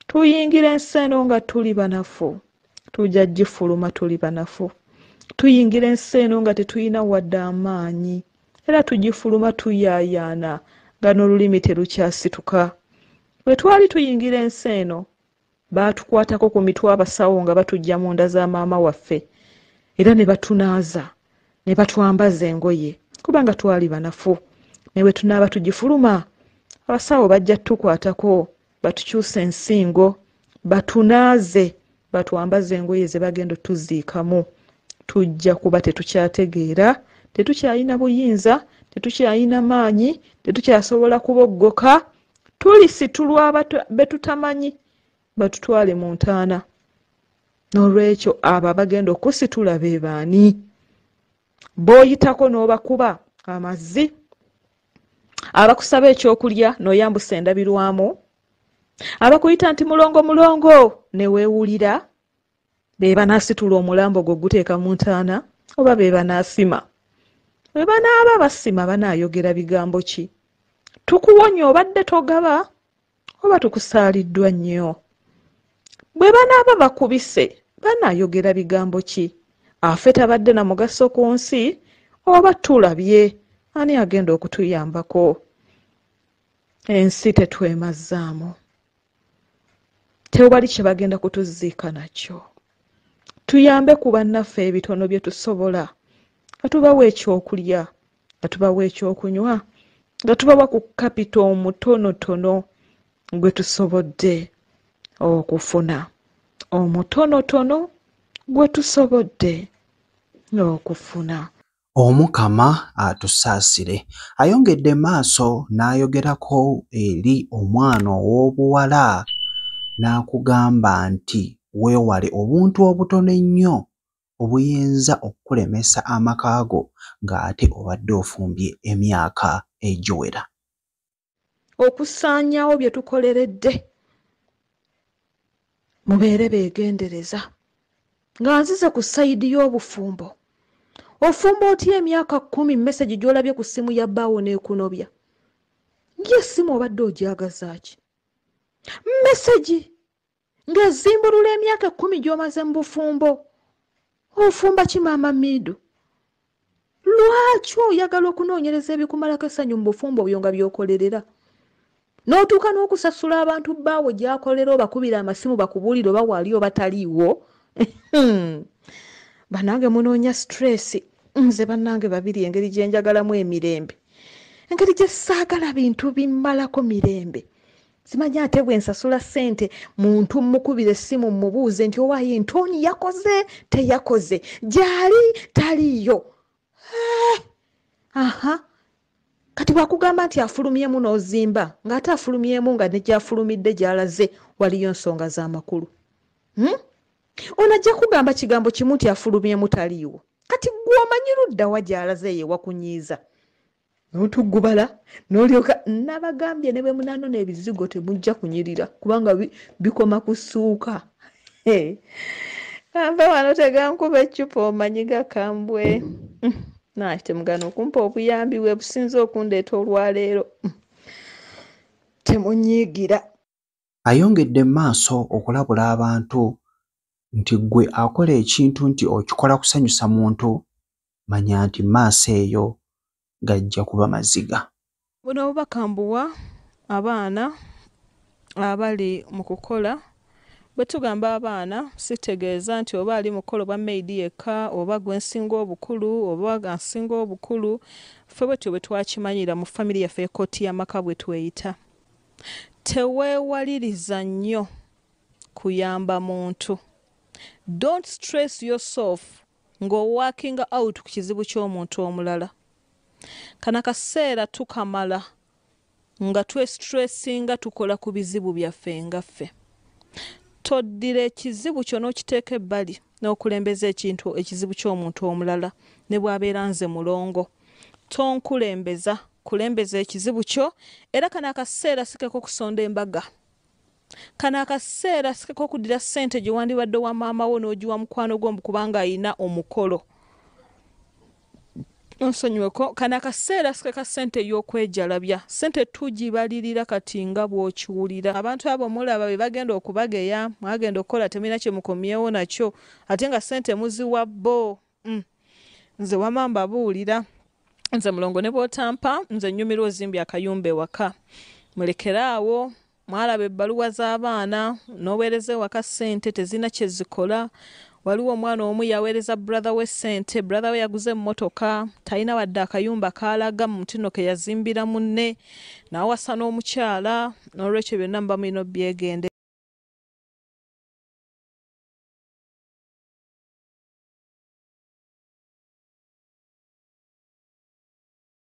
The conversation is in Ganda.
Tuyingira ensi eno nga tuli banafu. Tujja gifuluma tuli banafu. Tuyingira ensi eno nga tetulina wadde amaanyi. Era tugifuluma tuyaayaana nga n'olulimi terukyasituka. Bwe twali tuyingira ensi eno, baatukwatako ku mitwe abasawo nga batujja mu nda za maama waffe. Era ne batunaaza, ne batwambaza engoye, kubanga twali banafu. Ne bwe tunaaba tugifuluma, abasawo bajja tukwatako, batukyusa ensingo, batunaaze, batwambaze engoye ze bagenda tuziikamu. Tujja kuba tetukyategeera, tetukyalina buyinza, tetukyalina maanyi, tetukyasobola kuboggoka. Tulisitulwa be tutamanyi, batutwale mu ntaana. N'olwekyo abo abagenda okusitula be baani? B'oyitako n'obakuba amazzi, abakusaba ekyokulya n'oyambusa endabirwamu, abakuyita nti mulongo mulongo ne weewulira, be banaasitula omulambo gwo guteeka mu ntaana, oba be banaasima? Bwe banaaba basima banaayogera bigambo ki? Tukuwonye obadde togaba, oba tukusaaliddwa nnyo? Bwe banaaba bakubise banaayogera bigambo ki? Affe tabadde na mugaso ku nsi, oba tulabye ani agenda okutuyambako? Ensi tetwemazzaamu. Tewali kye bagenda kutuziika nakyo. Tuyambe ku bannaffe ebitono bye tusobola. Nga tubawa ekyokulya, nga tubawa ekyokunywa, nga tubawa ku kapito omutonotono gwe tusobodde okufuna. Omutonotono gwe tusobodde okufuna. Omukama atusaasire. Ayongedde maaso n'ayogerako eri omwana ow'obuwala n'akugamba nti weewale obuntu obutono ennyo obuyinza okukulemesa amaka go ng'ate obadde ofumbye emyaka egiwera. Okusaanyaawo bye tukoleredde. Mubeere beegendereza. Nga nzize ku sayidi y'obufumbo. Ofumba otya emyaka 10 message gy'olabye ku ssimu ya bbaawo n'ekunobya? Ng'essimu obadde ogyagaza ki? Message ng'ezimbulula emyaka 10 gy'omaze mu bufumbo. Ofumba ki maama Midu? Lwaki oyagala okunoonyereza ebikumalako essanyu mu bufumbo byo nga by'okolerera? N'otuuka n'okusasula abantu bbaawo gy'akolera obakubira amasimu bakubuulire oba waali oba taliiwo? Bannange munoonya stress. Nze bannange babiri engeri gye njagalamu emirembe. Engeri gye saagala bintu bimmalako mirembe. Simanya ate bwe nsasula ssente muntu mukubira essimu mubuuze nti owaaye Ntoni yakoze teyakoze, gyali taliiyo. Kati bwakugamba nti afulumyemu n'ozimba ng'ate afulumyemu nga ne gy'afulumidde gy'alaze waliyo nsonga z'amakulu. Onajja kugamba kigambo kimu nti afulumyemu taliiwo. Kati gw'omanyi ludda wa gy'alaze ye wakunyiiza. N'otugubala n'olyoka nabagambye ne bwe munanona ebizigo temujja kunyirira kubanga bikoma kusuuka. Kambe wano tegankuba eccupa omanyi gakambwe. Naye temugana okumpa obuyambi bwe businze okundeeta olwaleero. Temunyiigira. Ayongedde maaso okulabula abantu nti gwe akola ekintu nti okikola kusanyusa muntu, manya nti maaso eyo gajja kuba maziga. Buno obubaka mbuwa abaana abali mu kukola. Bwe tugamba abaana sitegeeza nti oba ali mukolo bwa maidi yekka oba gwe nsinga obukulu oba gansinga obukulu. Ffe bwetyo bwe twakimanyira mu family yaffe ekkooti y'amaka bwe tweyita. Teweewaliriza nnyo kuyamba muntu. Don't stress yourself ng'oworking out ku kizibu ky'omuntu omulala. Kana kaseera tukamala nga twestressinga tukola ku bizibu byaffe ngaffe. Toddira ekizibu kyo n'okiteeka ebbali n'okulembeza ekizibu ky'omuntu omulala ne bw'abeera nze mulongo. Tonkulembeza, kulembeza ekizibu kyo. Era kana akaseera sikeko kusonda embaga. Kana akaseera sikeko kuddira ssente gye wandibadde wa maama wo n'ogiwa mukwano gwo kubanga ayina omukolo. nsonyiweko kana akaseera ka ssente y'okwejalabya ssente tugibalirira kati nga bw'okiwulira abantu abo mulaba be bagenda okubageya mwagenda okukola temulina kye mukomyewo nakyo ate nga ssente muziwa bo nze wama mbabuulira nze mulongo ne bw'otampa nze nnyumirwa ozimbye akayumba ewaka mulekere awo mwalaba ebbaluwa z'abaana n'oweereza ewaka ssente tezina kye zikola waliwo omwana omu yaweereza brother we ssente brother we yaguze emmotoka talina wadde akayumba kaalaga mu mutino ke yazimbira munne n'awasa n'omukyala n'olwekyo byonna muba mulina byegende